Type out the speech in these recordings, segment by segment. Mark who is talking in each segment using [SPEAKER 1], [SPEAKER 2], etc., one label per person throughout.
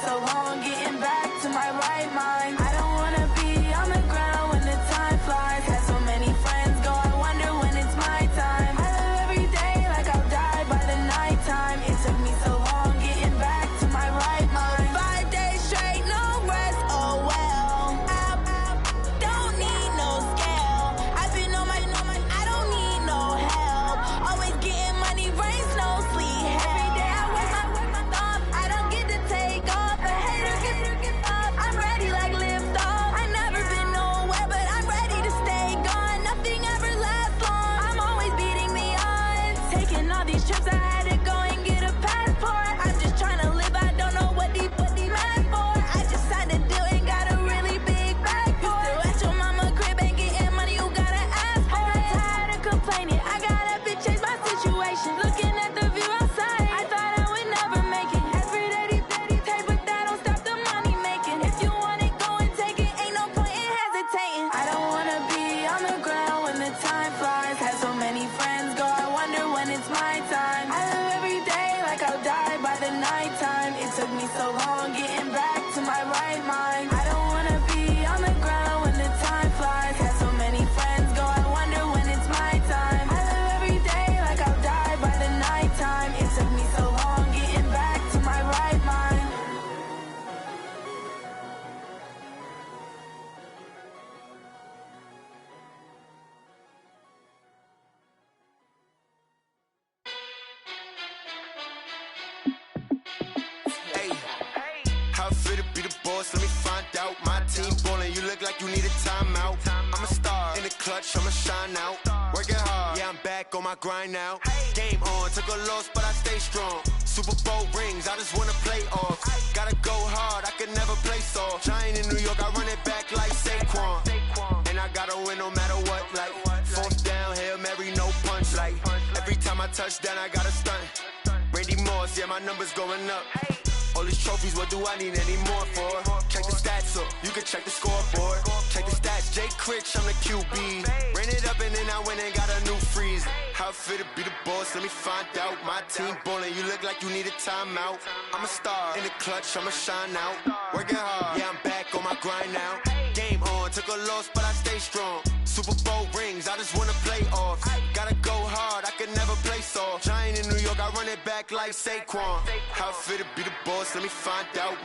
[SPEAKER 1] so long getting back to my right mind. I don't wanna be on the ground when the time flies. Had so many friends go, I wonder when it's my time. I live every day like I'll die by the nighttime. It took me so long getting back to my right mind. 5 days straight, no rest, oh well. I don't need no scale. I've been on my, I don't need no help. Always getting money, rain, snow, sleet. Every day I work my thumb. I don't get to take off. The haters get up. I'm ready like lift off. I never been nowhere, but I'm ready to stay gone. Nothing ever lasts long. I'm always beating the odds. Taking all these trips, I had to go and get a passport. I'm just trying to live. I don't know what these mad for. I just signed a deal and got a really big bag for it. Still at your mama crib and getting money, you gotta ask for it. I got tired of complaining. I gotta bitch change my situation. Looking at the view outside, I thought I would never make it. Every day these take, but that don't stop the money making. If you want it, go and take it. Ain't no point in hesitating. I don't wanna be on the ground when the time flies. Had so many friends go, I wonder when it's my time. I live every day like I'll die by the nighttime. It took me so long getting back to my right mind. I don't wanna be on the ground when the time flies. Had so many friends go, I wonder when it's my time. I live every day like I'll die by the nighttime. It took me so long getting back to my right mind.
[SPEAKER 2] Hey, how it feel to be the boss? Let me find out. My team ballin', you look like you need a timeout. I'm a star in the clutch, I'ma shine out. Working hard, yeah, I'm back on my grind now. Game on, took a loss, but I stay strong. Super Bowl rings, I just wanna play off. Gotta go hard, I can never play soft. Giant in New York, I run it back like Saquon. And I gotta win no matter what, like fourth down, Hail Mary, no punch. Like every time I touch down, I gotta stunt. Randy Moss, yeah, my numbers going up. All these trophies, what do I need any more for? Check the stats up, you can check the scoreboard. Check the stats, Jay Critch, I'm the QB. Ran it up and then I went and got a new freeze. How it feel to be the boss, let me find out. My team ballin', you look like you need a timeout. I'm a star in the clutch, I'ma shine out. Working hard, yeah, I'm back on my grind now. Game on, took a loss, but I stay strong. Super Bowl rings, I just wanna play off. Gotta go hard, I can never play soft. Giant in New York, I run it back like Saquon. How it feel to be the boss, let me find out.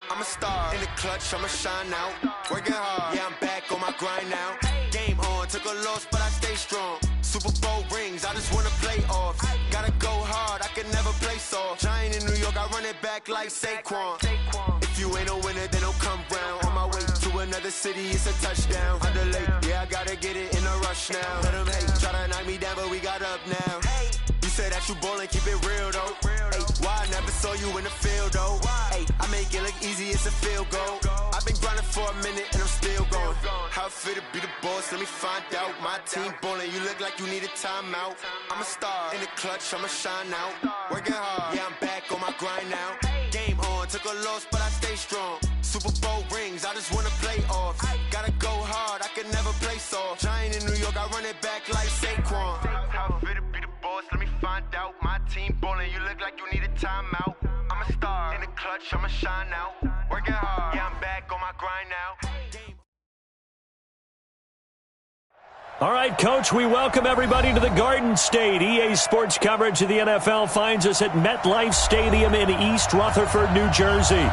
[SPEAKER 2] I'm a star in the clutch, I'ma shine out. Working hard, yeah, I'm back on my grind now. Game on, took a loss, but I stay strong. Super Bowl rings, I just wanna play off. Gotta go hard, I can never play soft. Giant in New York, I run it back like Saquon. If you ain't a winner, then don't come round. On my way to another city, it's a touchdown. Underlay, yeah, I gotta get it in a rush now. Let them hate, try to knock me down, but we got up now. You said that you ballin', keep it real though. Ay, why I never saw you in the field though? Ay, I make it look easy, it's a field goal. I've been grinding for a minute and I'm still going. How it feel to be the boss, let me find out. My team ballin', you look like you need a timeout. I'm a star in the clutch, I'ma shine out. Working hard, yeah, I'm back on my grind now. Game on, took a loss, but I stay strong. Super Bowl rings, I just wanna play off. Gotta go hard, I can never play soft. Giant in New York, I run it back like Saquon. How it feel to be the boss, let me find out. My team ballin', you look like you need a timeout. I'm a star in the clutch, I'ma shine out. Working hard, yeah, I'm back on my grind now.
[SPEAKER 3] All right, Coach, we welcome everybody to the Garden State. EA Sports coverage of the NFL finds us at MetLife Stadium in East Rutherford, New Jersey.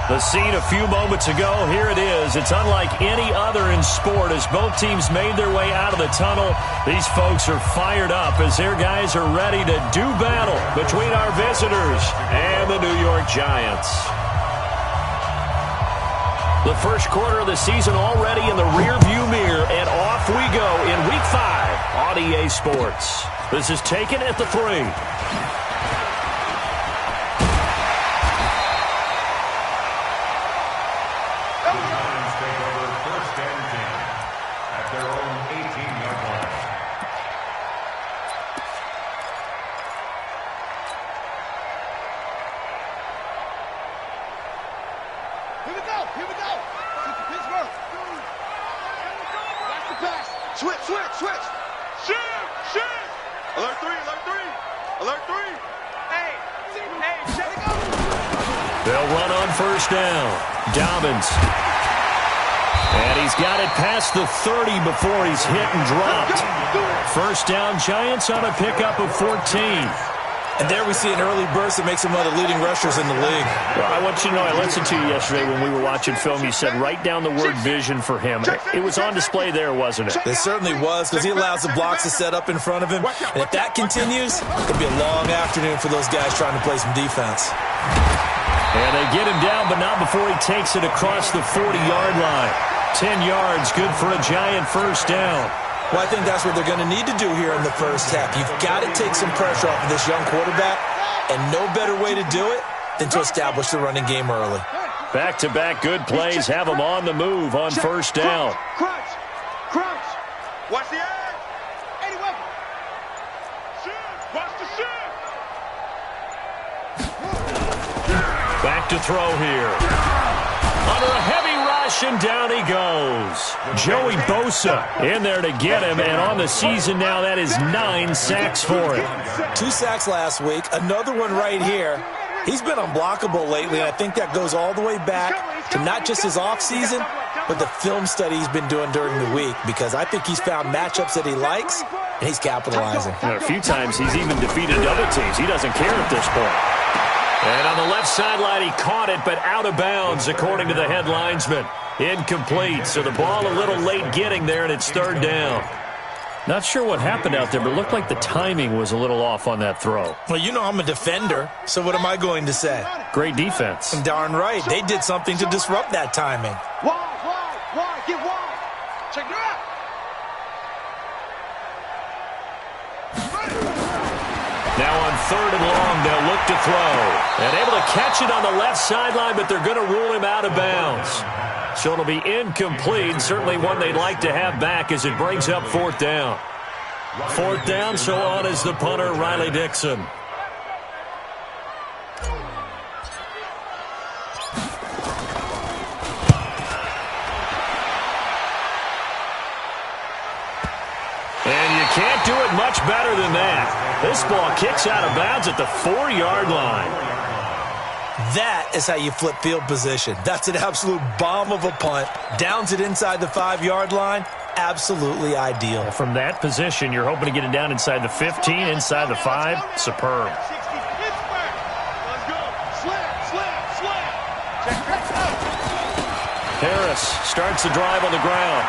[SPEAKER 3] The scene a few moments ago, here it is. It's unlike any other in sport as both teams made their way out of the tunnel. These folks are fired up as their guys are ready to do battle between our visitors and the New York Giants. The first quarter of the season already in the rearview mirror, and off we go in Week 5 on EA Sports. This is taken at the 3.
[SPEAKER 4] Switch. Alert 3. Hey, check it out.
[SPEAKER 3] on first down. Dobbins. And he's got it past the 30 before he's hit and dropped. First down, Giants on a pickup of 14.
[SPEAKER 4] And there we see an early burst that makes him one of the leading rushers in the league.
[SPEAKER 3] Well, I want you to know, I listened to you yesterday when we were watching film. You said write down the word vision for him. It was on display there, wasn't it?
[SPEAKER 4] It certainly was, because he allows the blocks to set up in front of him. And if that continues, it could be a long afternoon for those guys trying to play some defense.
[SPEAKER 3] And they get him down, but not before he takes it across the 40-yard line. 10 yards, good for a Giant first down.
[SPEAKER 4] Well, I think that's what they're going to need to do here in the first half. You've got to take some pressure off of this young quarterback, and no better way to do it than to establish the running game early.
[SPEAKER 3] Back-to-back good plays have them on the move on first down.
[SPEAKER 5] Crunch. Watch the edge. 81. Watch the shift.
[SPEAKER 3] Back to throw here. Under a heavy rush, and down he goes. Joey Bosa in there to get him, and on the season now, that is 9 sacks for him.
[SPEAKER 4] 2 sacks last week, another one right here. He's been unblockable lately, and I think that goes all the way back to not just his offseason, but the film study he's been doing during the week, because I think he's found matchups that he likes, and he's capitalizing.
[SPEAKER 3] And a few times he's even defeated double teams. He doesn't care at this point. And on the left sideline, he caught it, but out of bounds, according to the head linesman. Incomplete, so the ball a little late getting there, and it's third down. Not sure what happened out there, but it looked like the timing was a little off on that throw.
[SPEAKER 4] Well, you know I'm a defender, so what am I going to say?
[SPEAKER 3] Great defense.
[SPEAKER 4] Darn right. They did something to disrupt that timing.
[SPEAKER 5] Wide, get wide. Check it out.
[SPEAKER 3] Now on third and long, they'll look to throw. And able to catch it on the left sideline, but they're going to rule him out of bounds. So it'll be incomplete, certainly one they'd like to have back as it brings up fourth down. Fourth down, so on is the punter, Riley Dixon. And you can't do it much better than that. This ball kicks out of bounds at the 4-yard line.
[SPEAKER 4] That is how you flip field position. That's an absolute bomb of a punt. Downs it inside the 5-yard line. Absolutely ideal.
[SPEAKER 3] From that position, you're hoping to get it down inside the 15, inside the 5. Superb. Harris starts the drive on the ground.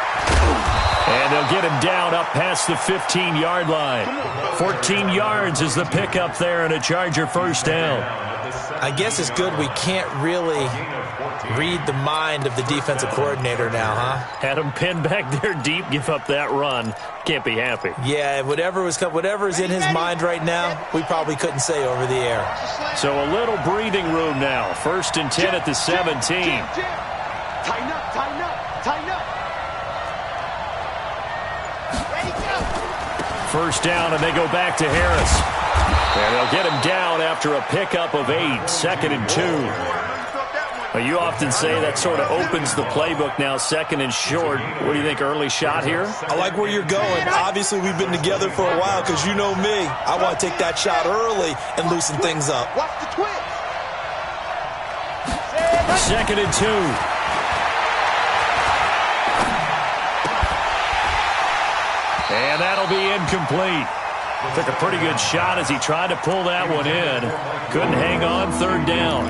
[SPEAKER 3] And they'll get him down up past the 15-yard line. 14 yards is the pickup there, and a Charger first down.
[SPEAKER 4] I guess it's good we can't really read the mind of the defensive coordinator now, huh?
[SPEAKER 3] Had him pinned back there deep, give up that run. Can't be happy.
[SPEAKER 4] Yeah, whatever is in his mind right now, we probably couldn't say over the air.
[SPEAKER 3] So a little breathing room now. First and 10 at the 17.
[SPEAKER 5] Tighten up.
[SPEAKER 3] First down, and they go back to Harris. And they'll get him down after a pickup of 8, second and 2. Well, you often say that sort of opens the playbook now, second and short. What do you think, early shot here?
[SPEAKER 4] I like where you're going. Obviously, we've been together for a while because you know me. I want to take that shot early and loosen things up.
[SPEAKER 5] Watch the twitch.
[SPEAKER 3] Second and 2. And that'll be incomplete. Took a pretty good shot as he tried to pull that one in. Couldn't hang on, third down.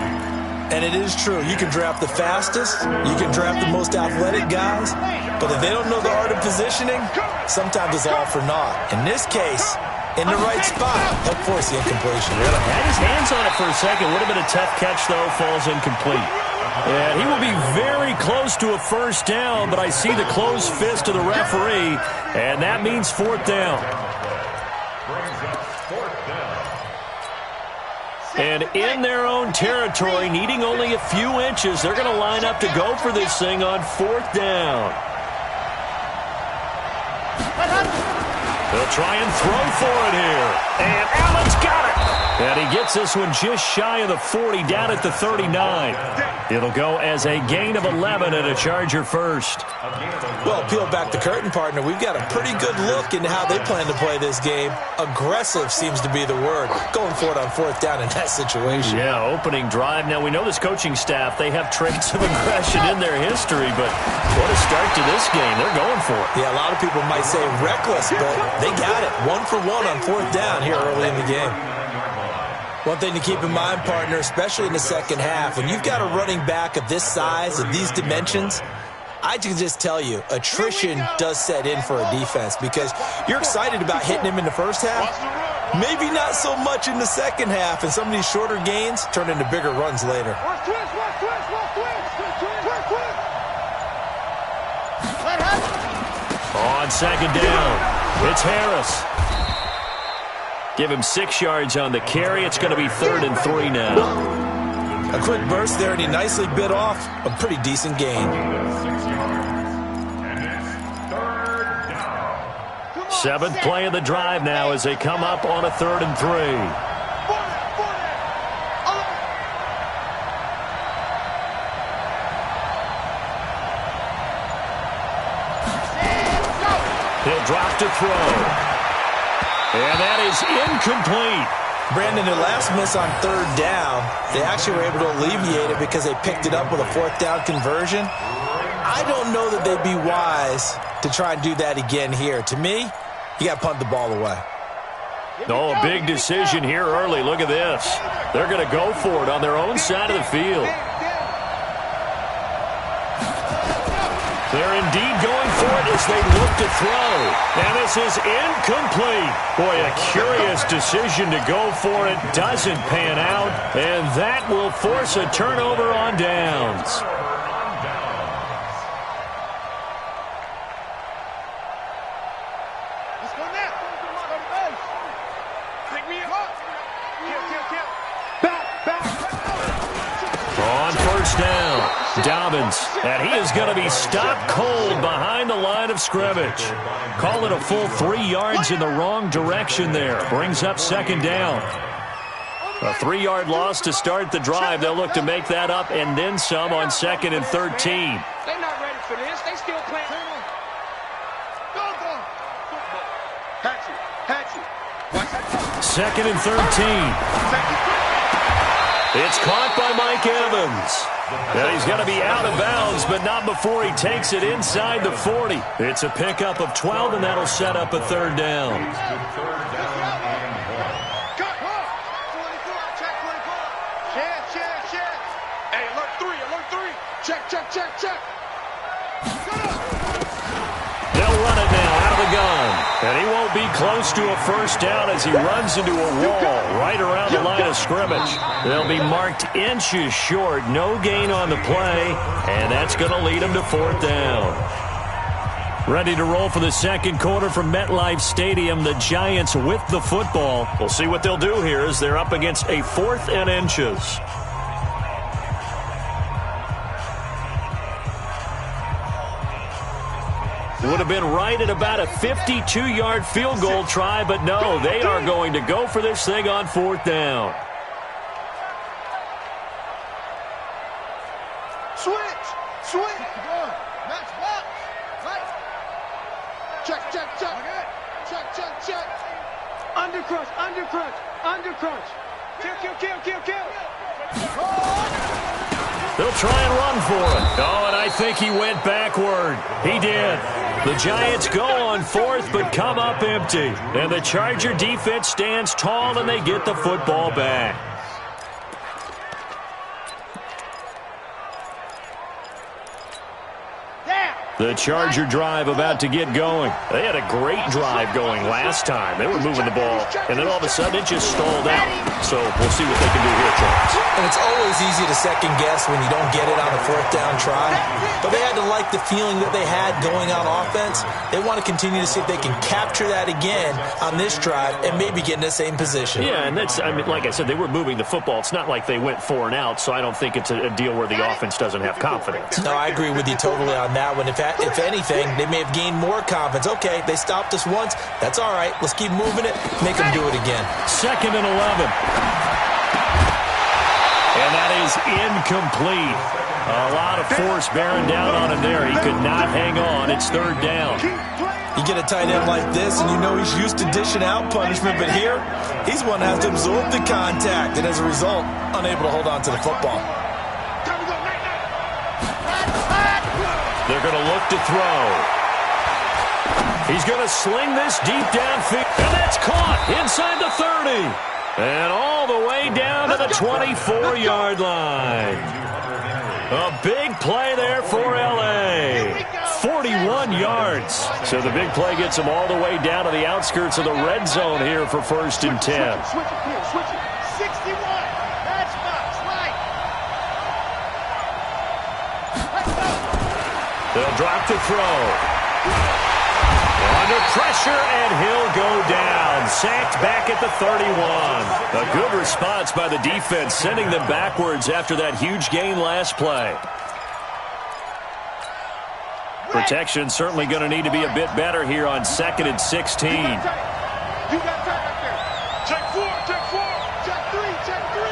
[SPEAKER 4] And it is true. You can draft the fastest. You can draft the most athletic guys. But if they don't know the art of positioning, sometimes it's all for naught. In this case, in the right spot, help force the incompletion.
[SPEAKER 3] Had his hands on it for a second. Would have been a tough catch, though. Falls incomplete. And he will be very close to a first down, but I see the closed fist of the referee, and that means fourth down. And in their own territory, needing only a few inches, they're going to line up to go for this thing on fourth down. They'll try and throw for it here. And Allen's got it. And he gets this one just shy of the 40, down at the 39. It'll go as a gain of 11 and a Charger first.
[SPEAKER 4] Well, peel back the curtain, partner. We've got a pretty good look into how they plan to play this game. Aggressive seems to be the word. Going for it on fourth down in that situation.
[SPEAKER 3] Yeah, opening drive. Now, we know this coaching staff, they have traits of aggression in their history, but what a start to this game. They're going for it.
[SPEAKER 4] Yeah, a lot of people might say reckless, but they got it. 1 for 1 on fourth down here early in the game. One thing to keep in mind, partner, especially in the second half, when you've got a running back of this size, of these dimensions, I can just tell you, attrition does set in for a defense because you're excited about hitting him in the first half. Maybe not so much in the second half, and some of these shorter gains turn into bigger runs later.
[SPEAKER 3] On second down, it's Harris. Give him 6 yards on the carry. It's going to be 3rd and 3 now.
[SPEAKER 4] A quick burst there, and he nicely bit off a pretty decent gain.
[SPEAKER 3] 7th play of the drive now as they come up on a 3rd and 3. He'll drop to throw. And that is incomplete.
[SPEAKER 4] Brandon, their last miss on 3rd down, they actually were able to alleviate it because they picked it up with a 4th down conversion. I don't know that they'd be wise to try and do that again here. To me, you got to punt the ball away.
[SPEAKER 3] Oh, a big decision here early. Look at this. They're going to go for it on their own side of the field. They're indeed going for it as they look to throw. And this is incomplete. Boy, a curious decision to go for it. Doesn't pan out. And that will force a turnover on downs.
[SPEAKER 5] Let's go now. Pick me up. Kill. Back.
[SPEAKER 3] On first down. Dobbins, and he is going to be stopped cold behind the line of scrimmage. Call it a full 3 yards in the wrong direction there. Brings up second down. A 3-yard loss to start the drive. They'll look to make that up and then some on 2nd and 13.
[SPEAKER 5] They're not ready for this. They still playing. Go. Hatchet.
[SPEAKER 3] 2nd and 13. It's caught by Mike Evans. And he's going to be out of bounds, but not before he takes it inside the 40. It's a pickup of 12, and that'll set up a 3rd down.
[SPEAKER 5] Hey, alert 3. Check.
[SPEAKER 3] They'll run it now out of the gun. And he won't be close to a first down as he runs into a wall right around the line of scrimmage. They'll be marked inches short. No gain on the play. And that's going to lead them to 4th down. Ready to roll for the second quarter from MetLife Stadium. The Giants with the football. We'll see what they'll do here as they're up against a 4th and inches. Would have been right at about a 52-yard field goal try, but no, they are going to go for this thing on 4th down.
[SPEAKER 5] Switch. Match box. Right. Check. Undercrunch. Kill.
[SPEAKER 3] They'll try and run for it. Oh, and I think he went backward. He did. The Giants go on 4th, but come up empty. And the Charger defense stands tall, and they get the football back. The Charger drive about to get going. They had a great drive going last time. They were moving the ball, and then all of a sudden it just stalled out. So we'll see what they can do here, Charles.
[SPEAKER 4] And it's always always easy to second guess when you don't get it on a fourth down try, but they had to like the feeling that they had going on offense. They want to continue to see if they can capture that again on this drive and maybe get in the same position.
[SPEAKER 3] Yeah, and that's, I mean, like I said, they were moving the football. It's not like they went 4 and out, so I don't think it's a deal where the offense doesn't have confidence.
[SPEAKER 4] No, I agree with you totally on that one. If anything, they may have gained more confidence. Okay, they stopped us once. That's all right. Let's keep moving it. Make them do it again.
[SPEAKER 3] 2nd and 11. And that is incomplete. A lot of force bearing down on him there. He could not hang on. It's 3rd down.
[SPEAKER 4] You get a tight end like this, and you know he's used to dishing out punishment, but here, he's one that has to absorb the contact, and as a result, unable to hold on to the football.
[SPEAKER 3] They're going to look to throw. He's going to sling this deep downfield, and that's caught inside the 30. And all the way down to the 24-yard line. A big play there for L.A. 41 yards. So the big play gets them all the way down to the outskirts of the red zone here for 1st and 10.
[SPEAKER 5] Switch it here, switch it. 61. That's box, right.
[SPEAKER 3] They'll drop to throw. Under pressure, and he'll go down. Sacked back at the 31. A good response by the defense, sending them backwards after that huge gain last play. Protection certainly going to need to be a bit better here on 2nd and 16.
[SPEAKER 5] You got time right there. Check 4, check 4. Check 3, check 3.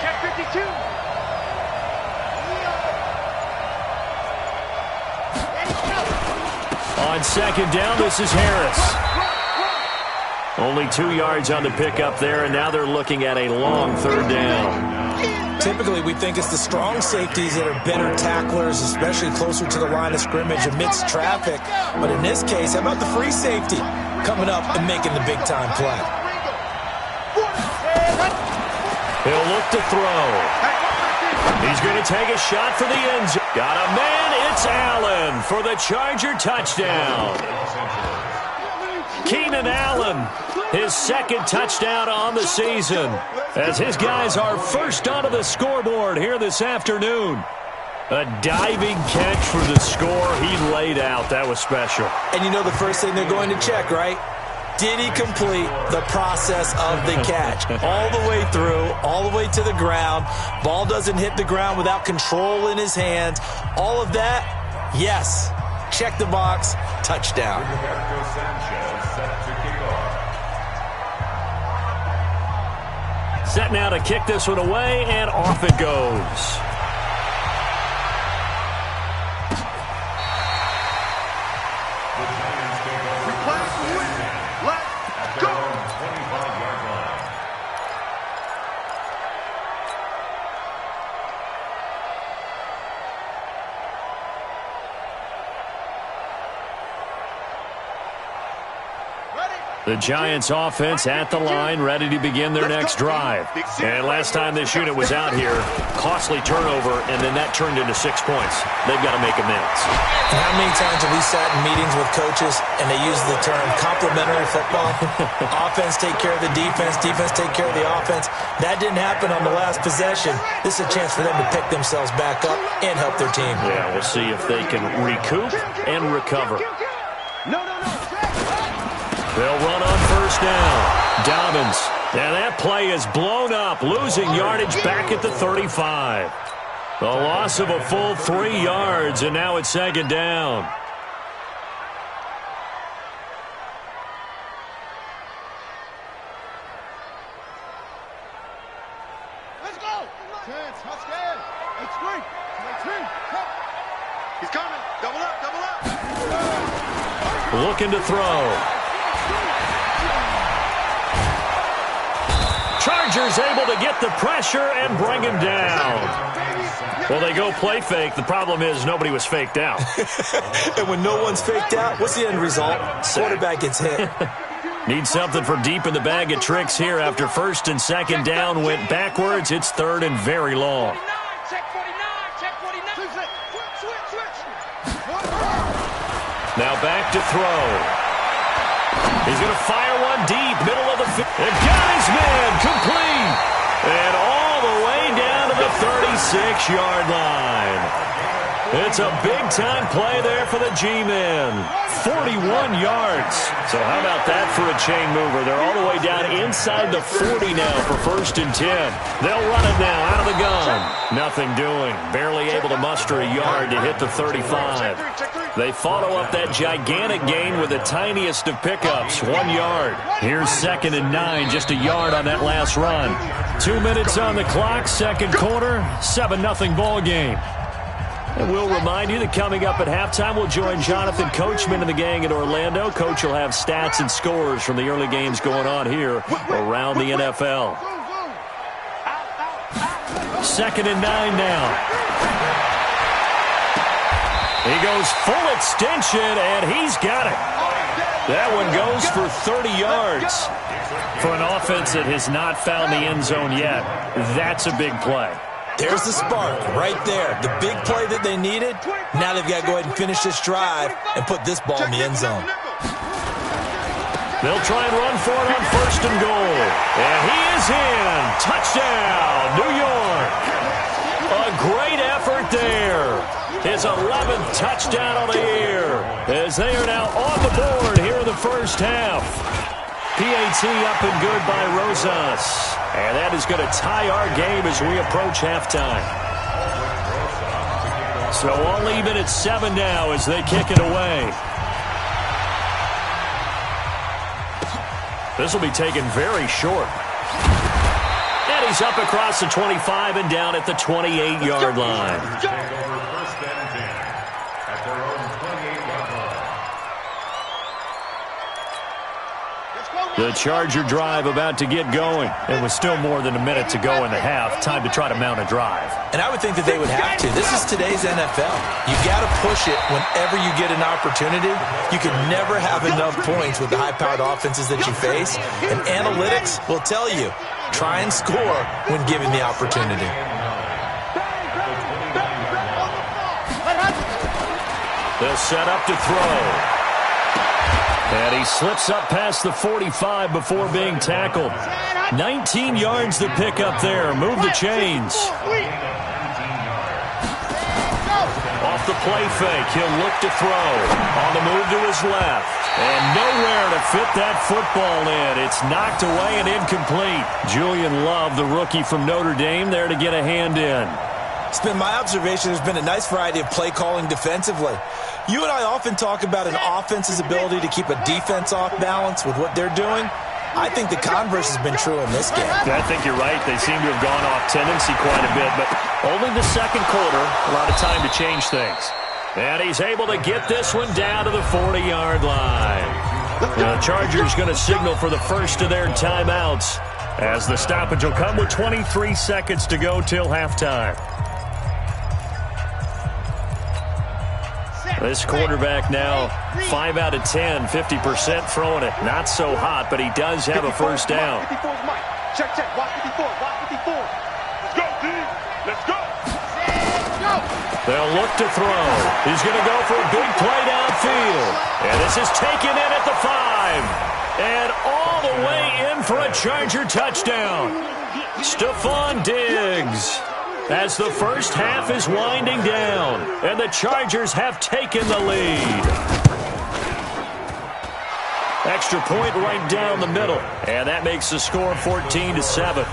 [SPEAKER 5] Check 52.
[SPEAKER 3] On 2nd down, this is Harris. Only 2 yards on the pickup there, and now they're looking at a long 3rd down.
[SPEAKER 4] Typically, we think it's the strong safeties that are better tacklers, especially closer to the line of scrimmage amidst traffic. But in this case, how about the free safety coming up and making the big-time play?
[SPEAKER 3] He'll look to throw. He's going to take a shot for the end zone. Got a man. It's Allen for the Charger touchdown. Keenan Allen, his 2nd touchdown on the season, as his guys are first onto the scoreboard here this afternoon. A diving catch for the score he laid out. That was special.
[SPEAKER 4] And you know the first thing they're going to check, right? Did he complete the process of the catch? All the way through, all the way to the ground. Ball doesn't hit the ground without control in his hands. All of that, yes. Check the box, touchdown.
[SPEAKER 3] Set now to kick this one away, and off it goes. The Giants offense at the line, ready to begin their next drive. And last time this unit was out here, costly turnover, and then that turned into 6 points. They've got to make amends.
[SPEAKER 4] And how many times have we sat in meetings with coaches and they use the term complementary football? Offense take care of the defense, defense take care of the offense. That didn't happen on the last possession. This is a chance for them to pick themselves back up and help their team.
[SPEAKER 3] Yeah, we'll see if they can recoup and recover. They'll run on 1st down. Dobbins. And that play is blown up, losing yardage back at the 35. The loss of a full 3 yards, and now it's 2nd down.
[SPEAKER 5] Let's go. Chance, not scared. It's great. He's coming. Double up, double up.
[SPEAKER 3] Looking to throw. Chargers able to get the pressure and bring him down. Well, they go play fake. The problem is nobody was faked out.
[SPEAKER 4] And when no one's faked out, what's the end result? Quarterback gets hit.
[SPEAKER 3] Need something for deep in the bag of tricks here after 1st and 2nd down went backwards. It's 3rd and very long. Now back to throw. He's going to fire one deep, middle of the field. And got his man complete. And all the way down 36-yard line. It's a big-time play there for the G-men. 41 yards. So how about that for a chain mover? They're all the way down inside the 40 now for 1st and 10. They'll run it now out of the gun. Nothing doing. Barely able to muster a yard to hit the 35. They follow up that gigantic gain with the tiniest of pickups, 1 yard. Here's 2nd and 9, just a yard on that last run. 2 minutes on the clock, second quarter, 7-0 ball game. And we'll remind you that coming up at halftime, we'll join Jonathan Coachman and the gang in Orlando. Coach will have stats and scores from the early games going on here around the NFL. 2nd and 9 now. He goes full extension, and he's got it. That one goes for 30 yards. For an offense that has not found the end zone yet, that's a big play.
[SPEAKER 4] There's the spark right there. The big play that they needed. Now they've got to go ahead and finish this drive and put this ball in the end zone.
[SPEAKER 3] They'll try and run for it on 1st and goal. And he is in. Touchdown, New York. A great effort there. His 11th touchdown on the year as they are now on the board here in the first half. PAT up and good by Rosas. And that is going to tie our game as we approach halftime. So all even at 7 now as they kick it away. This will be taken very short. And he's up across the 25 and down at the 28-yard line. The Charger drive about to get going. It was still more than a minute to go in the half. Time to try to mount a drive.
[SPEAKER 4] And I would think that they would have to. This is today's NFL. You got to push it whenever you get an opportunity. You can never have enough points with the high-powered offenses that you face. And analytics will tell you, try and score when given the opportunity.
[SPEAKER 3] They'll set up to throw. And he slips up past the 45 before being tackled. 19 yards to pick up there. Move the chains. Off the play fake, he'll look to throw. On the move to his left. And nowhere to fit that football in. It's knocked away and incomplete. Julian Love, the rookie from Notre Dame, there to get a hand in.
[SPEAKER 4] It's been my observation there's been a nice variety of play calling defensively. You and I often talk about an offense's ability to keep a defense off balance with what they're doing. I think the converse has been true in this game.
[SPEAKER 3] I think you're right. They seem to have gone off tendency quite a bit, but only the second quarter, a lot of time to change things. And he's able to get this one down to the 40-yard line. The Chargers going to signal for the first of their timeouts as the stoppage will come with 23 seconds to go till halftime. This quarterback now 5 out of 10, 50% throwing it. Not so hot, but he does have a first down.
[SPEAKER 5] Check, check. Watch 54. Watch 54. Let's go, D. Let's go.
[SPEAKER 3] They'll look to throw. He's going to go for a big play downfield. And this is taken in at the 5. And all the way in for a Charger touchdown. Stephon Diggs. As the first half is winding down, and the Chargers have taken the lead. Extra point right down the middle, and that makes the score 14-7.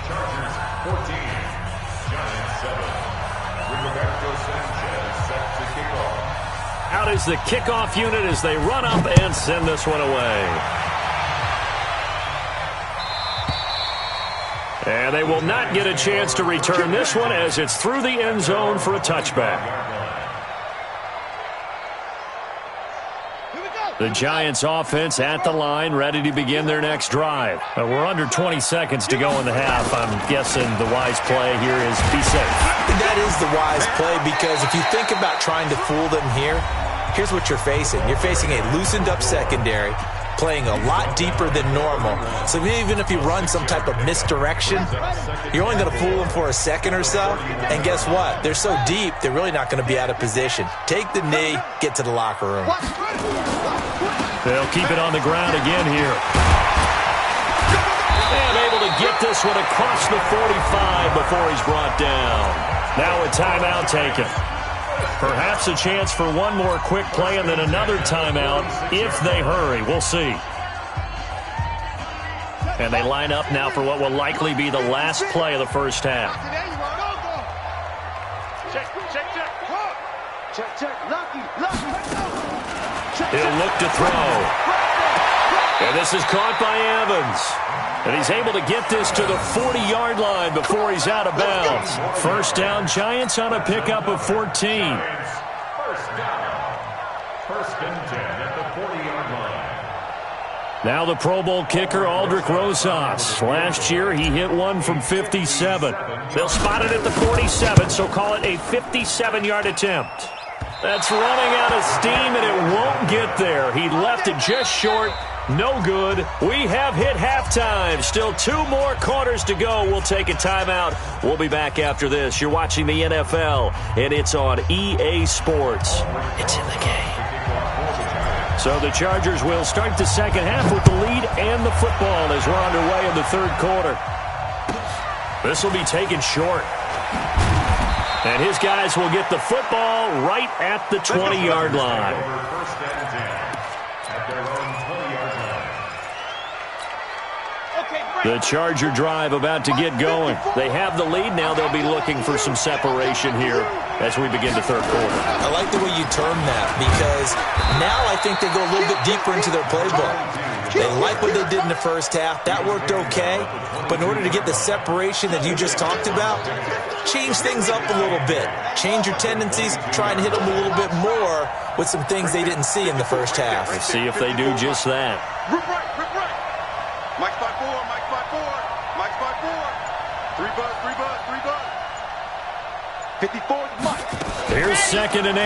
[SPEAKER 3] Out is the kickoff unit as they run up and send this one away. And they will not get a chance to return this one as it's through the end zone for a touchback. The Giants offense at the line, ready to begin their next drive. We're under 20 seconds to go in the half. I'm guessing the wise play here is be safe.
[SPEAKER 4] That is the wise play because if you think about trying to fool them here, here's what you're facing. You're facing a loosened up secondary, playing a lot deeper than normal. So even if you run some type of misdirection, you're only going to fool them for a second or so. And guess what? They're so deep, they're really not going to be out of position. Take the knee, get to the locker room.
[SPEAKER 3] They'll keep it on the ground again here. And able to get this one across the 45 before he's brought down. Now a timeout taken. Perhaps a chance for one more quick play and then another timeout if they hurry. We'll see. And they line up now for what will likely be the last play of the first half. He'll look to throw. And this is caught by Evans. And he's able to get this to the 40-yard line before he's out of bounds. First down, Giants on a pickup of 14.
[SPEAKER 6] First down. First and 10 at the 40-yard line.
[SPEAKER 3] Now the Pro Bowl kicker, Aldrich Rosas. Last year, he hit one from 57. They'll spot it at the 47, so call it a 57-yard attempt. That's running out of steam, and it won't get there. He left it just short. No good. We have hit halftime. Still 2 more quarters to go. We'll take a timeout. We'll be back after this. You're watching the NFL, and it's on EA Sports. It's in the game. So the Chargers will start the second half with the lead and the football as we're underway in the third quarter. This will be taken short. And his guys will get the football right at the 20-yard line. The Charger drive about to get going. They have the lead. Now they'll be looking for some separation here as we begin the third quarter.
[SPEAKER 4] I like the way you term that because now I think they go a little bit deeper into their playbook. They like what they did in the first half. That worked okay. But in order to get the separation that you just talked about, change things up a little bit. Change your tendencies. Try and hit them a little bit more with some things they didn't see in the first half.
[SPEAKER 3] Let's see if they do just that.
[SPEAKER 5] Rip right. Mike spot 4. Mike spot 4. 3 bud. 54 Mike.
[SPEAKER 3] Here's second and 8.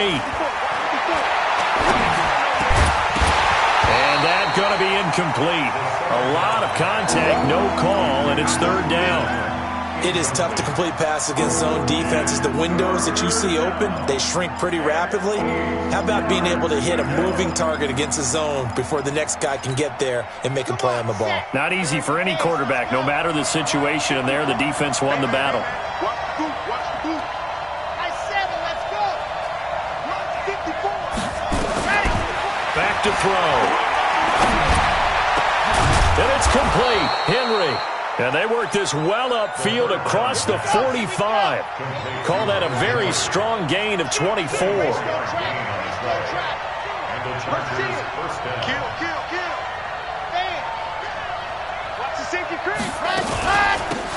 [SPEAKER 3] And that's going to be incomplete. A lot of contact, no call, and it's third down.
[SPEAKER 4] It is tough to complete passes against zone defenses. The windows that you see open, they shrink pretty rapidly. How about being able to hit a moving target against a zone before the next guy can get there and make a play on the ball?
[SPEAKER 3] Not easy for any quarterback, no matter the situation. And there, the defense won the battle.
[SPEAKER 5] Watch the boot. I said it, let's go. 54.
[SPEAKER 3] Back to throw. And it's complete. Henry. And they work this well upfield across the 45. Call that a very strong gain of 24.
[SPEAKER 5] Kill. Watch the safety crease.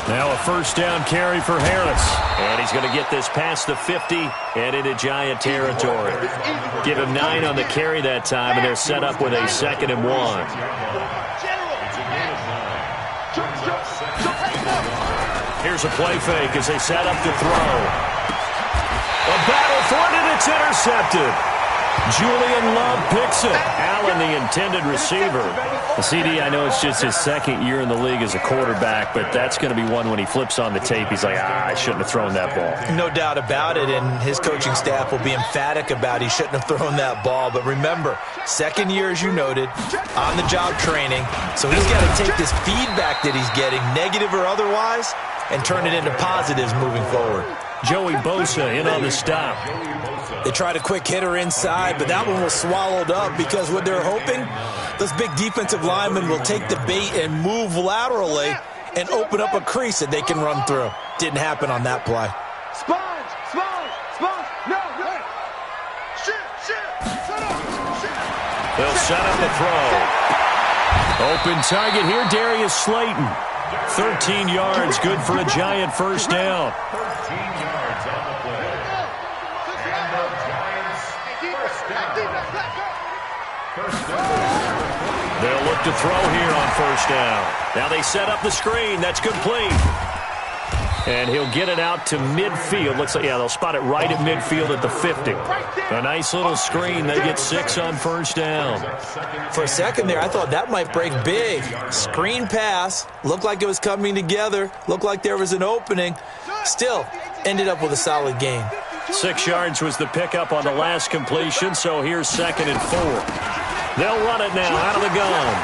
[SPEAKER 3] Now a first down carry for Harris. And he's going to get this past the 50 and into Giant territory. Give him 9 on the carry that time, and they're set up with a 2nd and 1. Here's a play fake as they set up to throw. A battle for it, and it's intercepted. Julian Love picks it. Allen, the intended receiver. The CD, I know it's just his second year in the league as a quarterback, but that's going to be one when he flips on the tape. He's like, I shouldn't have thrown that ball.
[SPEAKER 4] No doubt about it, and his coaching staff will be emphatic about he shouldn't have thrown that ball. But remember, second year, as you noted, on-the-job training. So he's got to take this feedback that he's getting, negative or otherwise, and turn it into positives moving forward.
[SPEAKER 3] Joey Bosa in on the stop.
[SPEAKER 4] They tried a quick hitter inside, but that one was swallowed up because what they're hoping, those big defensive linemen will take the bait and move laterally and open up a crease that they can run through. Didn't happen on that play.
[SPEAKER 5] Sponge. No. Shit.
[SPEAKER 3] They'll set up the throw. Open target here, Darius Slayton. 13 yards, good for a Giant first down.
[SPEAKER 6] 13 yards on the play. And the Giants first down.
[SPEAKER 3] They'll look to throw here on first down. Now they set up the screen. That's complete. And he'll get it out to midfield. Looks like, they'll spot it right at midfield at the 50. A nice little screen. They get 6 on first down.
[SPEAKER 4] For a second there, I thought that might break big. Screen pass. Looked like it was coming together. Looked like there was an opening. Still, ended up with a solid gain.
[SPEAKER 3] 6 yards was the pickup on the last completion, so here's 2nd and 4. They'll run it now out of the gun.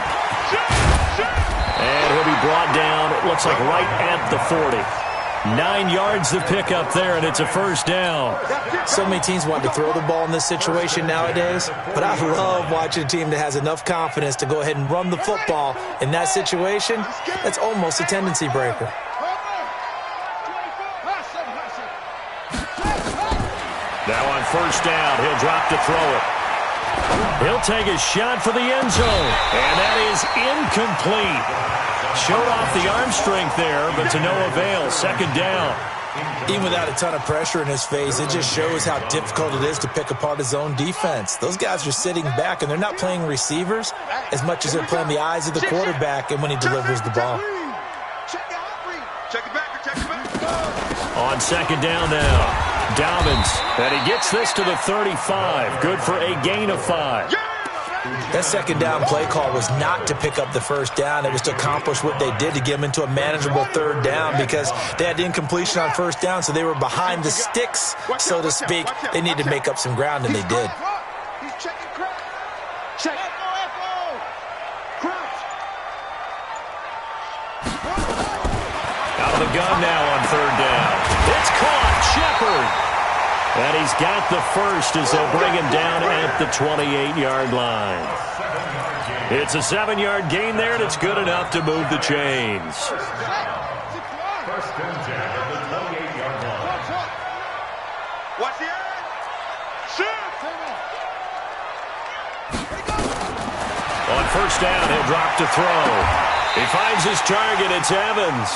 [SPEAKER 3] And he'll be brought down, it looks like right at the 40. 9 yards to pick up there, and it's a first down.
[SPEAKER 4] So many teams want to throw the ball in this situation nowadays, but I love watching a team that has enough confidence to go ahead and run the football in that situation. That's almost a tendency breaker.
[SPEAKER 3] Now on first down, he'll drop to throw it. He'll take a shot for the end zone, and that is incomplete. Showed off the arm strength there, but to no avail. Second down.
[SPEAKER 4] Even without a ton of pressure in his face, it just shows how difficult it is to pick apart his own defense. Those guys are sitting back, and they're not playing receivers as much as they're playing the eyes of the quarterback and when he delivers the ball.
[SPEAKER 3] On second down now. Dobbins, and he gets this to the 35. Good for a gain of 5.
[SPEAKER 4] That second down play call was not to pick up the first down. It was to accomplish what they did, to get them into a manageable third down, because they had incompletion on first down, so they were behind the sticks, so to speak. They needed to make up some ground, and they did.
[SPEAKER 3] Out of the gun now on third down. It's caught. Shepard. And he's got the first as they'll bring him down at the 28-yard line. It's a 7-yard gain there, and it's good enough to move the chains.
[SPEAKER 6] First and 10 at the 28-yard line.
[SPEAKER 5] Watch the end. Shoot.
[SPEAKER 3] On first down, he'll drop to throw. He finds his target. It's Evans.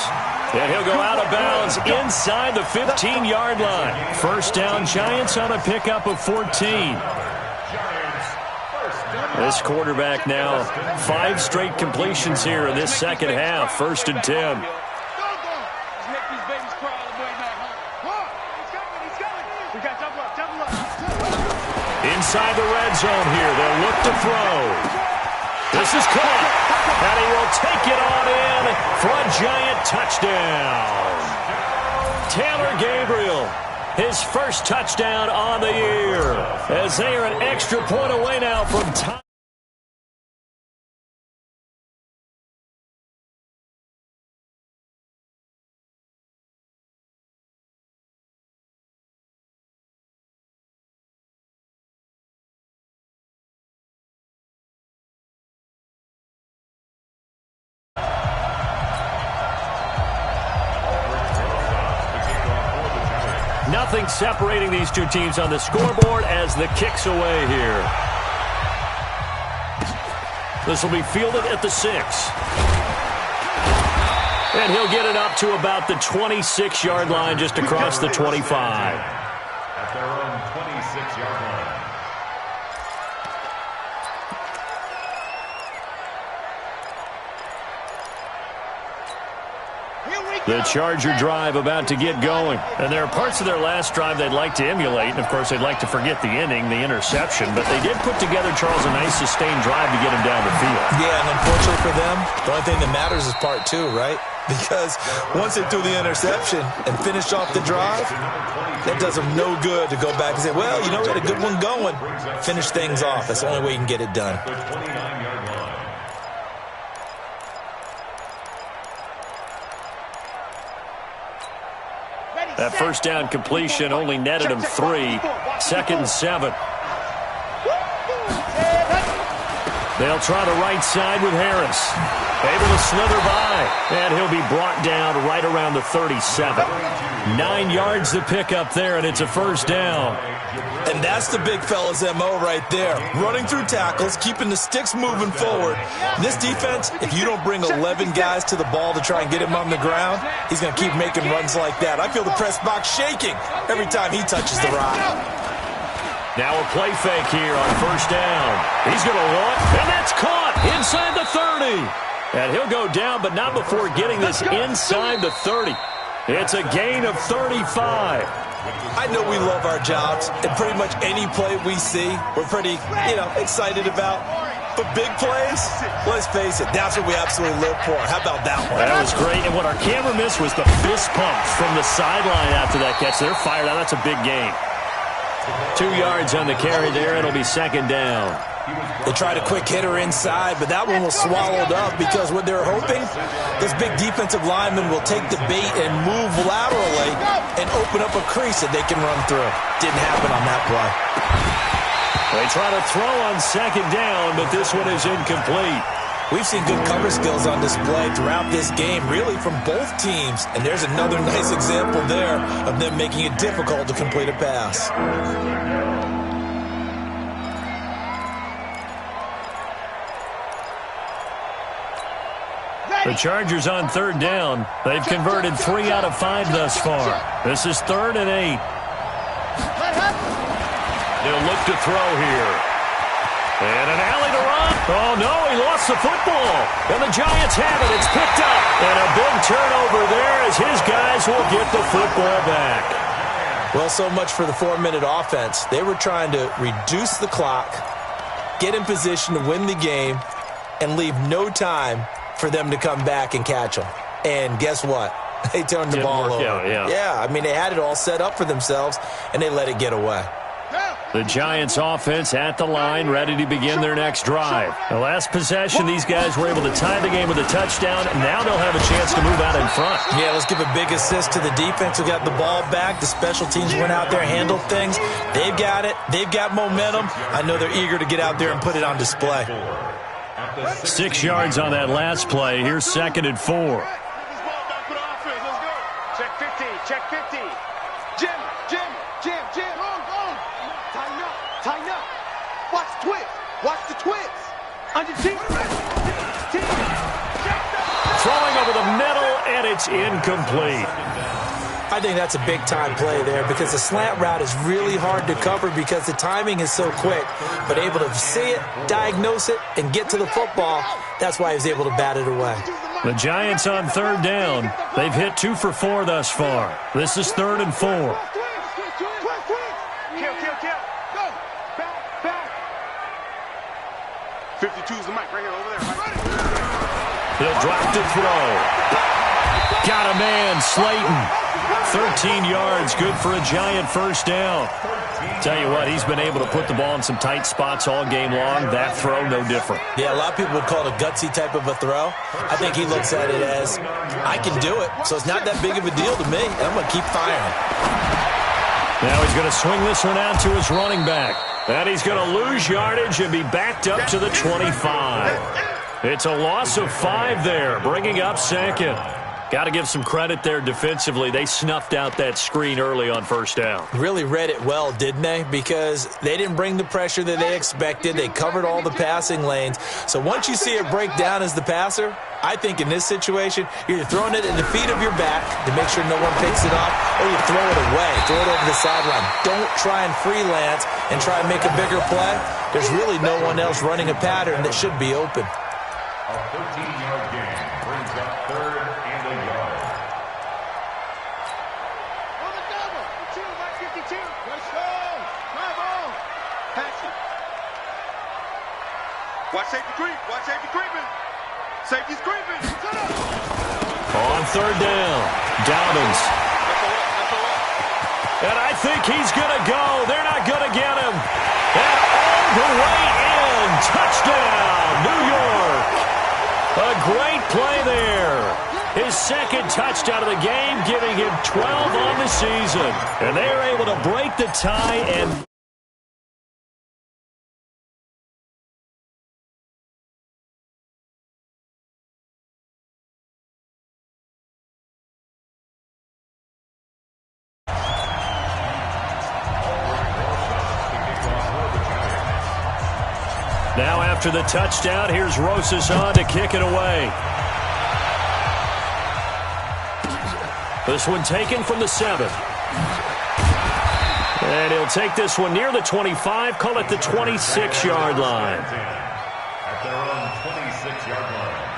[SPEAKER 3] And he'll go out of bounds inside the 15-yard line. First down, Giants on a pickup of 14. This quarterback now, 5 straight completions here in this second half. First and 10. Inside the red zone here. They'll look to throw. This is caught, and he will take it on in for a Giant touchdown. Taylor Gabriel, his first touchdown on the year, as they are an extra point away now from time. Nothing separating these two teams on the scoreboard as the kick's away here. This will be fielded at the 6. And he'll get it up to about the 26-yard line, just across the 25.
[SPEAKER 6] At their own 26-yard line.
[SPEAKER 3] The Charger drive about to get going. And there are parts of their last drive they'd like to emulate. And, of course, they'd like to forget the inning, the interception. But they did put together, Charles, a nice sustained drive to get him down the field.
[SPEAKER 4] Yeah, and unfortunately for them, the only thing that matters is part 2, right? Because once they threw the interception and finished off the drive, that does them no good to go back and say, well, you know, we had a good one going. Finish things off. That's the only way you can get it done.
[SPEAKER 6] The 29-yard line.
[SPEAKER 3] That first down completion only netted him 3. Second and 7. They'll try the right side with Harris. Able to slither by. And he'll be brought down right around the 37. 9 yards to pick up there, and it's a first down.
[SPEAKER 4] And that's the big fella's MO right there. Running through tackles, keeping the sticks moving forward. This defense, if you don't bring 11 guys to the ball to try and get him on the ground, he's going to keep making runs like that. I feel the press box shaking every time he touches the rock.
[SPEAKER 3] Now a play fake here on first down. He's going to run, and that's caught inside the 30. And he'll go down, but not before getting this inside the 30. It's a gain of 35.
[SPEAKER 4] I know we love our jobs, and pretty much any play we see, we're pretty, excited about. But big plays, let's face it, that's what we absolutely live for. How about that one?
[SPEAKER 3] That was great, and what our camera missed was the fist pump from the sideline after that catch. They're fired out. That's a big gain. 2 yards on the carry there. It'll be second down.
[SPEAKER 4] They tried a quick hitter inside, but that one was swallowed up because what they're hoping, this big defensive lineman will take the bait and move laterally and open up a crease that they can run through. Didn't happen on that play.
[SPEAKER 3] They try to throw on second down, but this one is incomplete.
[SPEAKER 4] We've seen good cover skills on display throughout this game, really from both teams. And there's another nice example there of them making it difficult to complete a pass.
[SPEAKER 3] The Chargers on third down. They've converted 3 out of 5 thus far. This is 3rd and 8. They'll look to throw here. And an alley to run. Oh, no, he lost the football. And the Giants have it. It's picked up. And a big turnover there as his guys will get the football back.
[SPEAKER 4] Well, so much for the 4-minute offense. They were trying to reduce the clock, get in position to win the game, and leave no time for them to come back and catch them. And guess what? They turned the ball over. Yeah, I mean, they had it all set up for themselves, and they let it get away.
[SPEAKER 3] The Giants offense at the line, ready to begin their next drive. The last possession, these guys were able to tie the game with a touchdown, and now they'll have a chance to move out in front.
[SPEAKER 4] Yeah, let's give a big assist to the defense who got the ball back. The special teams went out there, handled things. They've got it. They've got momentum. I know they're eager to get out there and put it on display.
[SPEAKER 3] 6 yards on that last play. Here's 2nd and 4.
[SPEAKER 5] Check 50, check 50. Jim. Tighten up. Watch the twist. Watch the twist. Under team.
[SPEAKER 3] Throwing over the middle, and it's incomplete.
[SPEAKER 4] I think that's a big-time play there because the slant route is really hard to cover because the timing is so quick. But able to see it, diagnose it, and get to the football, that's why he was able to bat it away.
[SPEAKER 3] The Giants on third down. They've hit 2 for 4 thus far. This is 3rd and 4.
[SPEAKER 5] Kill. Go. Back. 52's the mic right here, over there.
[SPEAKER 3] He'll drop to throw. Got a man, Slayton. 13 yards, good for a Giant first down. Tell you what, he's been able to put the ball in some tight spots all game long. That throw, no different.
[SPEAKER 4] Yeah, a lot of people would call it a gutsy type of a throw. I think he looks at it as, I can do it, so it's not that big of a deal to me, and I'm going to keep firing.
[SPEAKER 3] Now he's going to swing this one out to his running back. And he's going to lose yardage and be backed up to the 25. It's a loss of 5 there, bringing up 2nd. Got to give some credit there defensively. They snuffed out that screen early on first down.
[SPEAKER 4] Really read it well, didn't they? Because they didn't bring the pressure that they expected. They covered all the passing lanes. So once you see it break down as the passer, I think in this situation, you're either throwing it at the feet of your back to make sure no one picks it up, or you throw it away, throw it over the sideline. Don't try and freelance and try and make a bigger play. There's really no one else running a pattern that should be open.
[SPEAKER 6] A 13-yard gain brings up 3rd and a yard.
[SPEAKER 5] On the double. 52. Let's go. Drive on. Pass it. Watch safety creep. Watch safety creeping. Safety's creeping. Set up.
[SPEAKER 3] On third down, Dobbins. And I think he's going to go. They're not going to get him. And all the way in. Touchdown, New York. A great play there. His 2nd touchdown of the game, giving him 12 on the season. And they're able to break the tie and... Now after the touchdown, here's Rosas on to kick it away. This one taken from the 7. And he'll take this one near the 25, call it the 26-yard line.
[SPEAKER 6] At their own 26-yard line.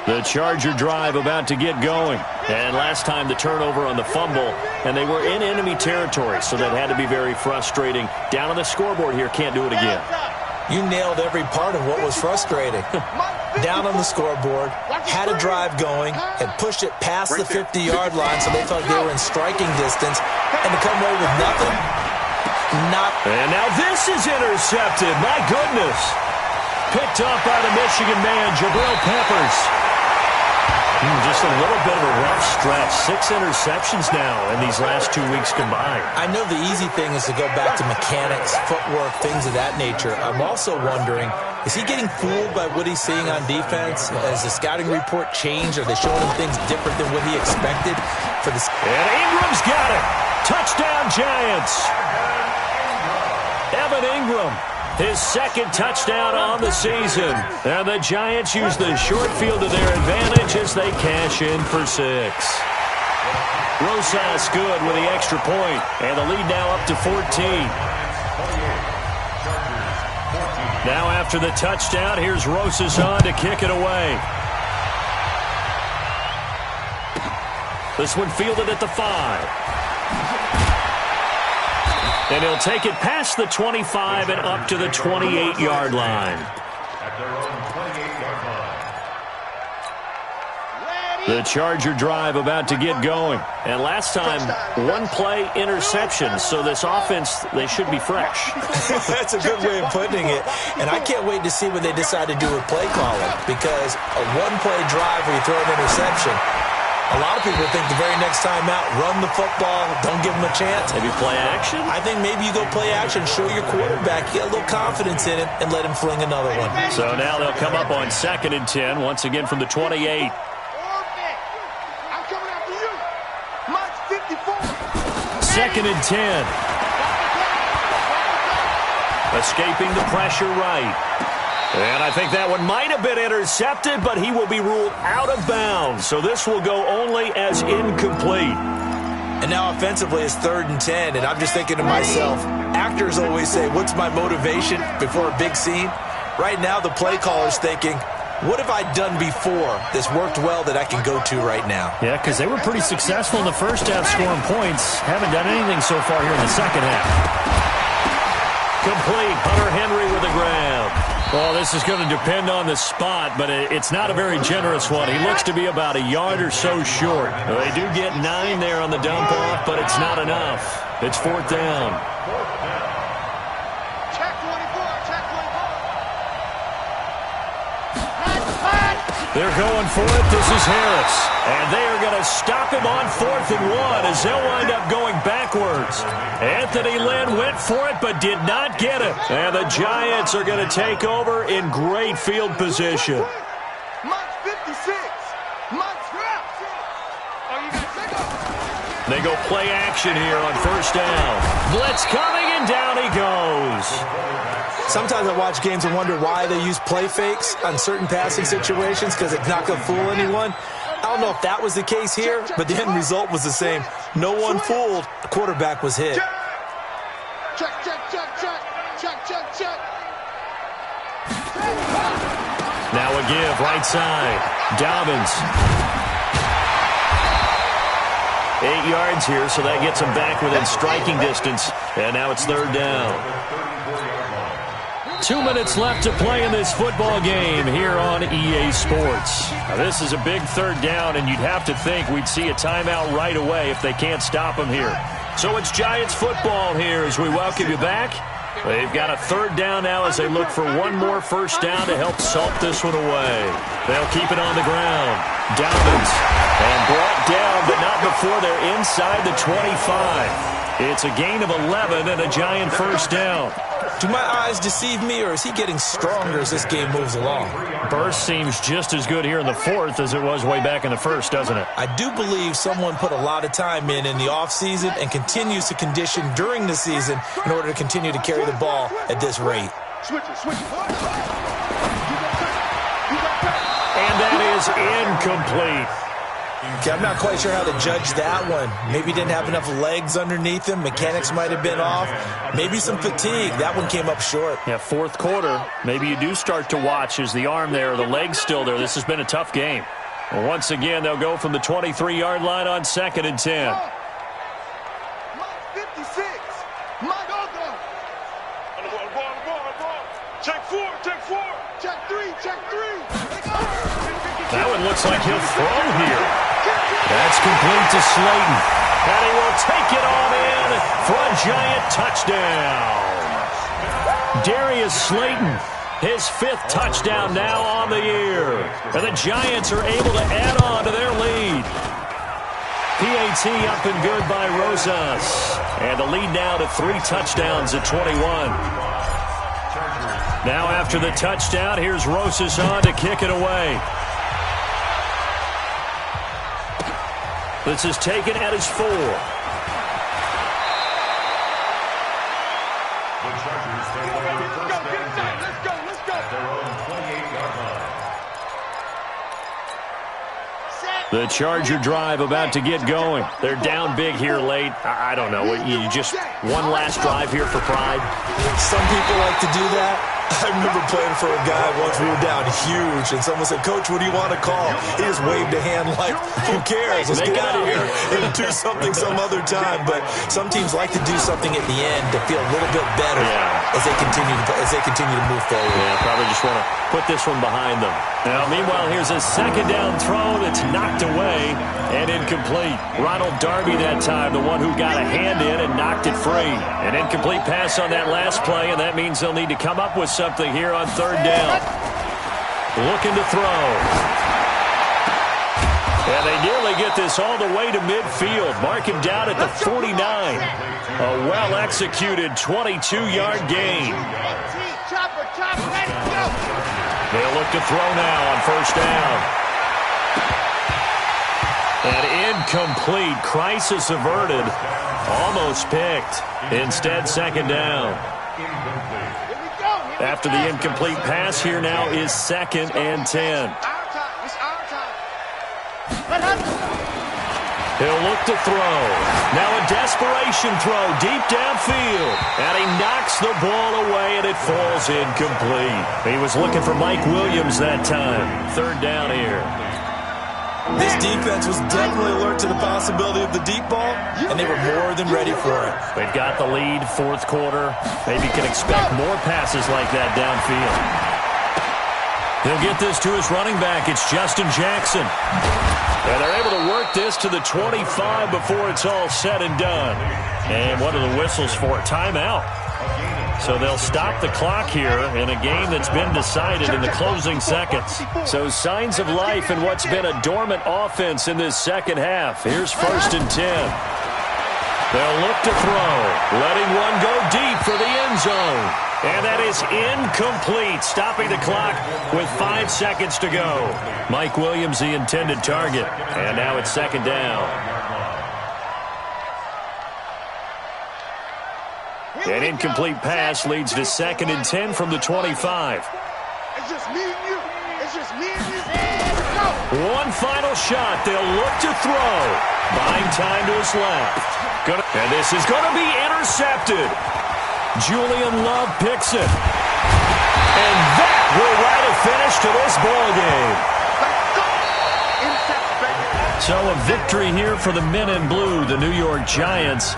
[SPEAKER 3] The Charger drive about to get going. And last time the turnover on the fumble, and they were in enemy territory, so that had to be very frustrating. Down on the scoreboard here, can't do it again.
[SPEAKER 4] You nailed every part of what was frustrating. Down on the scoreboard, had a drive going, had pushed it past the 50-yard line so they felt they were in striking distance, and to come away with nothing, not.
[SPEAKER 3] And now this is intercepted. My goodness. Picked up by the Michigan man, Jabril Peppers. Just a little bit of a rough stretch. 6 interceptions now in these last 2 weeks combined.
[SPEAKER 4] I know the easy thing is to go back to mechanics, footwork, things of that nature. I'm also wondering, is he getting fooled by what he's seeing on defense? Has the scouting report changed? Are they showing him things different than what he expected?
[SPEAKER 3] And Ingram's got it. Touchdown, Giants. Evan Ingram, his second touchdown on the season. And the Giants use the short field to their advantage as they cash in for 6. Rosas good with the extra point, and the lead now up to 14. Now after the touchdown, here's Rosas on to kick it away. This one fielded at the 5. And he'll take it past the 25 and up to the 28-yard line.
[SPEAKER 6] At their own 28-yard line.
[SPEAKER 3] The Charger drive about to get going. And last time, 1-play interception. So this offense, they should be fresh.
[SPEAKER 4] That's a good way of putting it. And I can't wait to see what they decide to do with play calling. Because a 1-play drive where you throw an interception, a lot of people think the very next time out, run the football, don't give them a chance.
[SPEAKER 3] Maybe play action?
[SPEAKER 4] I think maybe you go play action, show your quarterback, get a little confidence in him, and let him fling another one.
[SPEAKER 3] So now they'll come up on 2nd and 10, once again from the 28.
[SPEAKER 5] I'm coming after you. Mine's 54.
[SPEAKER 3] 2nd and 10. Escaping the pressure right. And I think that one might have been intercepted, but he will be ruled out of bounds. So this will go only as incomplete.
[SPEAKER 4] And now offensively it's 3rd and 10, and I'm just thinking to myself, actors always say, what's my motivation before a big scene? Right now the play caller's thinking, what have I done before that's worked well that I can go to right now?
[SPEAKER 3] Yeah, because they were pretty successful in the first half scoring points. Haven't done anything so far here in the second half. Complete. Hunter Henry with the grab. Well, this is going to depend on the spot, but it's not a very generous one. He looks to be about a yard or so short. They do get 9 there on the dump off, but it's not enough. It's 4th down.
[SPEAKER 5] Check 24. Check 24.
[SPEAKER 3] They're going for it. This is Harris. And they are going to stop him on 4th and 1 as they'll wind up going backwards. Anthony Lynn went for it but did not get it. And the Giants are going to take over in great field position.
[SPEAKER 5] Mine's 56. Mine's 12. Are you going to take off?
[SPEAKER 3] They go play action here on 1st down. Blitz coming, and down he goes.
[SPEAKER 4] Sometimes I watch games and wonder why they use play fakes on certain passing situations because it's not going to fool anyone. I don't know if that was the case here, but the end result was the same. No one fooled. The quarterback was hit.
[SPEAKER 5] Check, check, check, check. Check, check, check.
[SPEAKER 3] Now a give, right side. Dobbins. 8 yards here, so that gets him back within striking distance. And now it's 3rd down. 2 minutes left to play in this football game here on EA Sports. Now, this is a big 3rd down, and you'd have to think we'd see a timeout right away if they can't stop him here. So it's Giants football here as we welcome you back. They've got a 3rd down now as they look for one more 1st down to help salt this one away. They'll keep it on the ground. Dobbins. And brought down, but not before they're inside the 25. It's a gain of 11 and a Giant 1st down.
[SPEAKER 4] Do my eyes deceive me, or is he getting stronger as this game moves along?
[SPEAKER 3] Burst seems just as good here in the 4th as it was way back in the 1st, doesn't it?
[SPEAKER 4] I do believe someone put a lot of time in the offseason and continues to condition during the season in order to continue to carry the ball at this rate.
[SPEAKER 5] Switch it, switch it.
[SPEAKER 3] And that is incomplete.
[SPEAKER 4] Okay, I'm not quite sure how to judge that one. Maybe he didn't have enough legs underneath him. Mechanics might have been off. Maybe some fatigue. That one came up short.
[SPEAKER 3] Yeah, 4th quarter. Maybe you do start to watch as the arm there, the leg's still there. This has been a tough game. Well, once again, they'll go from the 23-yard line on 2nd and 10.
[SPEAKER 5] Mine's 56. Mine, go. On the ball. Check
[SPEAKER 3] That one looks like he'll throw here. That's complete to Slayton. And he will take it on in for a Giant touchdown. Darius Slayton, his 5th touchdown now on the year. And the Giants are able to add on to their lead. PAT up and good by Rosas. And the lead now to 3 touchdowns at 21. Now after the touchdown, here's Rosas on to kick it away. This is taken at his 4.
[SPEAKER 6] The Chargers take over first and 10.
[SPEAKER 5] Let's go.
[SPEAKER 6] At their own 28-yard line.
[SPEAKER 3] The Charger drive about to get going. They're down big here late. I don't know. You just one last drive here for pride?
[SPEAKER 4] Some people like to do that. I remember playing for a guy once. We were down huge, and someone said, "Coach, what do you want to call?" He just waved a hand like, "Who cares? Let's get out of here and do something some other time." But some teams like to do something at the end to feel a little bit better as they continue to move forward.
[SPEAKER 3] Yeah, probably just want to put this one behind them. Now, meanwhile, here's a second down throw that's knocked away and incomplete. Ronald Darby that time, the one who got a hand in and knocked it free. An incomplete pass on that last play, and that means they'll need to come up with something here on 3rd down. Looking to throw. And they nearly get this all the way to midfield. Mark him down at the 49. A well-executed 22-yard gain. They'll look to throw now on 1st down. An incomplete. Crisis averted. Almost picked. Instead, 2nd down. After the incomplete pass, here now is 2nd and 10. He'll look to throw. Now a desperation throw deep downfield. And he knocks the ball away, and it falls incomplete. He was looking for Mike Williams that time. 3rd down here.
[SPEAKER 4] This defense was definitely alert to the possibility of the deep ball, and they were more than ready for it.
[SPEAKER 3] They've got the lead, 4th quarter. Maybe can expect more passes like that downfield. He'll get this to his running back. It's Justin Jackson. And they're able to work this to the 25 before it's all said and done. And what are the whistles for? Timeout. So they'll stop the clock here in a game that's been decided in the closing seconds. So signs of life in what's been a dormant offense in this second half. Here's 1st and 10. They'll look to throw, letting one go deep for the end zone. And that is incomplete, stopping the clock with 5 seconds to go. Mike Williams, the intended target. And now it's 2nd down. An incomplete pass leads to 2nd and 10 from the 25.
[SPEAKER 5] It's just me and you. It's just me and you.
[SPEAKER 3] One final shot. They'll look to throw. Buying time to his left. And this is going to be intercepted. Julian Love picks it. And that will write a finish to this ball game. So a victory here for the men in blue, the New York Giants.